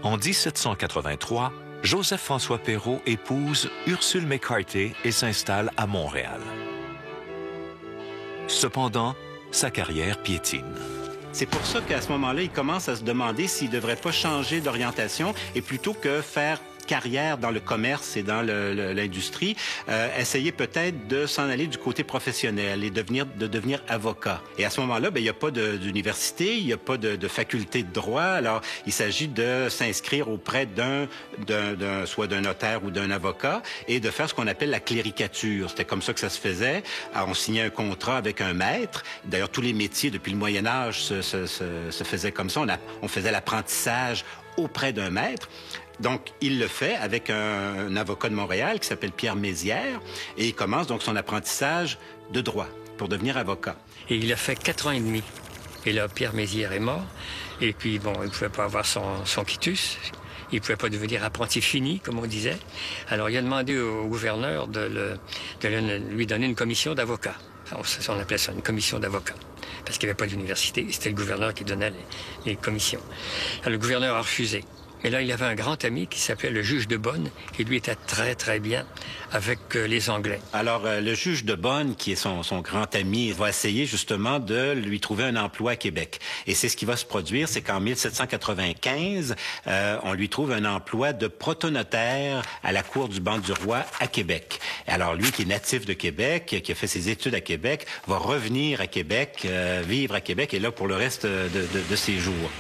En 1783, Joseph-François Perrault épouse Ursule McCarthy et s'installe à Montréal. Cependant, sa carrière piétine. C'est pour ça qu'à ce moment-là, il commence à se demander s'il ne devrait pas changer d'orientation et plutôt que faire carrière dans le commerce et dans l'industrie, essayer peut-être de s'en aller du côté professionnel et de devenir avocat. Et à ce moment-là, il n'y a pas d'université, il n'y a pas de faculté de droit. Alors, il s'agit de s'inscrire auprès soit d'un notaire ou d'un avocat et de faire ce qu'on appelle la cléricature. C'était comme ça que ça se faisait. Alors, on signait un contrat avec un maître. D'ailleurs, tous les métiers depuis le Moyen Âge se faisaient comme ça. On faisait l'apprentissage auprès d'un maître. Donc, il le fait avec un avocat de Montréal qui s'appelle Pierre Mézières et il commence donc son apprentissage de droit pour devenir avocat. Et il a fait 4 ans et demi. Et là, Pierre Mézières est mort. Et puis, bon, il ne pouvait pas avoir son quitus. Il ne pouvait pas devenir apprenti fini, comme on disait. Alors, il a demandé au gouverneur de lui donner une commission d'avocat. On appelait ça une commission d'avocat. Parce qu'il n'y avait pas d'université. C'était le gouverneur qui donnait les commissions. Alors, le gouverneur a refusé. Et là, il avait un grand ami qui s'appelait le juge de Bonne, qui lui était très, très bien avec les Anglais. Alors, le juge de Bonne, qui est son grand ami, va essayer justement de lui trouver un emploi à Québec. Et c'est ce qui va se produire, c'est qu'en 1795, on lui trouve un emploi de protonotaire à la cour du banc du roi à Québec. Alors, lui, qui est natif de Québec, qui a fait ses études à Québec, va revenir à Québec, vivre à Québec, et là pour le reste de ses jours.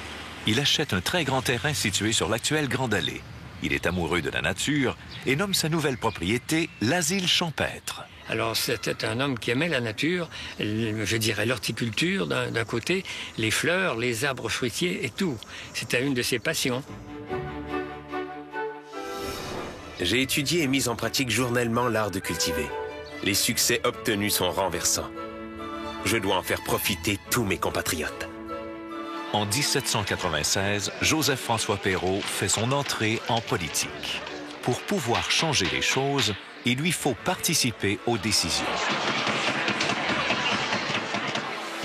Il achète un très grand terrain situé sur l'actuelle Grande Allée. Il est amoureux de la nature et nomme sa nouvelle propriété l'Asile champêtre. Alors, c'était un homme qui aimait la nature, je dirais l'horticulture d'un côté, les fleurs, les arbres fruitiers et tout. C'était une de ses passions. J'ai étudié et mis en pratique journellement l'art de cultiver. Les succès obtenus sont renversants. Je dois en faire profiter tous mes compatriotes. En 1796, Joseph-François Perrault fait son entrée en politique. Pour pouvoir changer les choses, il lui faut participer aux décisions.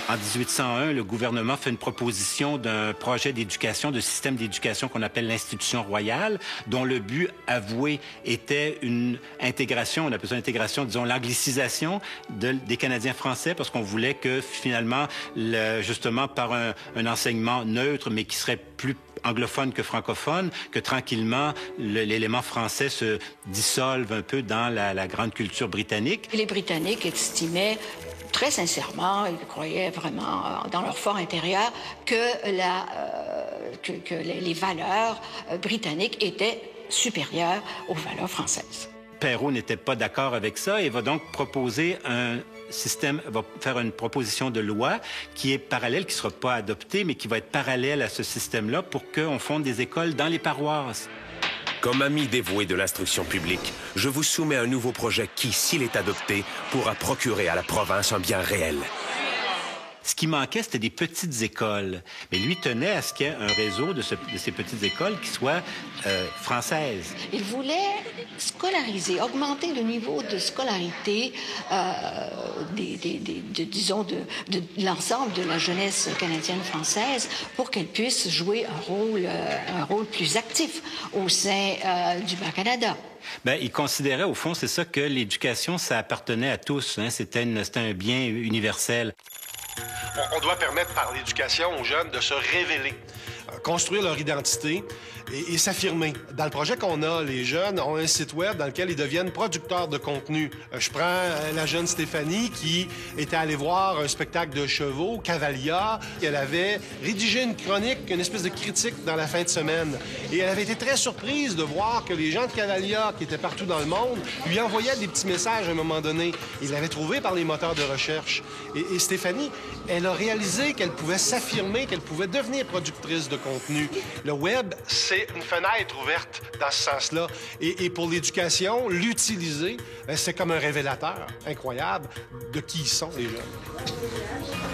En 1801, le gouvernement fait une proposition d'un projet d'éducation, de système d'éducation qu'on appelle l'institution royale, dont le but avoué était une intégration, on appelle ça l'intégration, disons l'anglicisation des Canadiens français, parce qu'on voulait que finalement, justement par un enseignement neutre, mais qui serait plus anglophone que francophone, que tranquillement, l'élément français se dissolve un peu dans la grande culture britannique. Les Britanniques estimaient très sincèrement, ils croyaient vraiment dans leur fort intérieur que les valeurs britanniques étaient supérieures aux valeurs françaises. Perrault n'était pas d'accord avec ça et va donc proposer va faire une proposition de loi qui est parallèle, qui ne sera pas adoptée, mais qui va être parallèle à ce système-là pour qu'on fonde des écoles dans les paroisses. Comme ami dévoué de l'instruction publique, je vous soumets un nouveau projet qui, s'il est adopté, pourra procurer à la province un bien réel. Ce qui manquait, c'était des petites écoles. Mais lui tenait à ce qu'il y ait un réseau de ces petites écoles qui soient françaises. Il voulait scolariser, augmenter le niveau de scolarité disons de l'ensemble de la jeunesse canadienne-française pour qu'elle puisse jouer un rôle plus actif au sein du Bas-Canada. Bien, il considérait, au fond, c'est ça, que l'éducation, ça appartenait à tous. Hein? C'était un bien universel. On doit permettre par l'éducation aux jeunes de se révéler, construire leur identité et s'affirmer. Dans le projet qu'on a, les jeunes ont un site web dans lequel ils deviennent producteurs de contenu. Je prends la jeune Stéphanie qui était allée voir un spectacle de chevaux, Cavalia. Elle avait rédigé une chronique, une espèce de critique dans la fin de semaine. Et elle avait été très surprise de voir que les gens de Cavalia, qui étaient partout dans le monde, lui envoyaient des petits messages à un moment donné. Ils l'avaient trouvé par les moteurs de recherche. Et Stéphanie, elle a réalisé qu'elle pouvait s'affirmer, qu'elle pouvait devenir productrice de contenu. Le web, c'est une fenêtre ouverte dans ce sens-là. Et pour l'éducation, l'utiliser, c'est comme un révélateur incroyable de qui ils sont, les jeunes.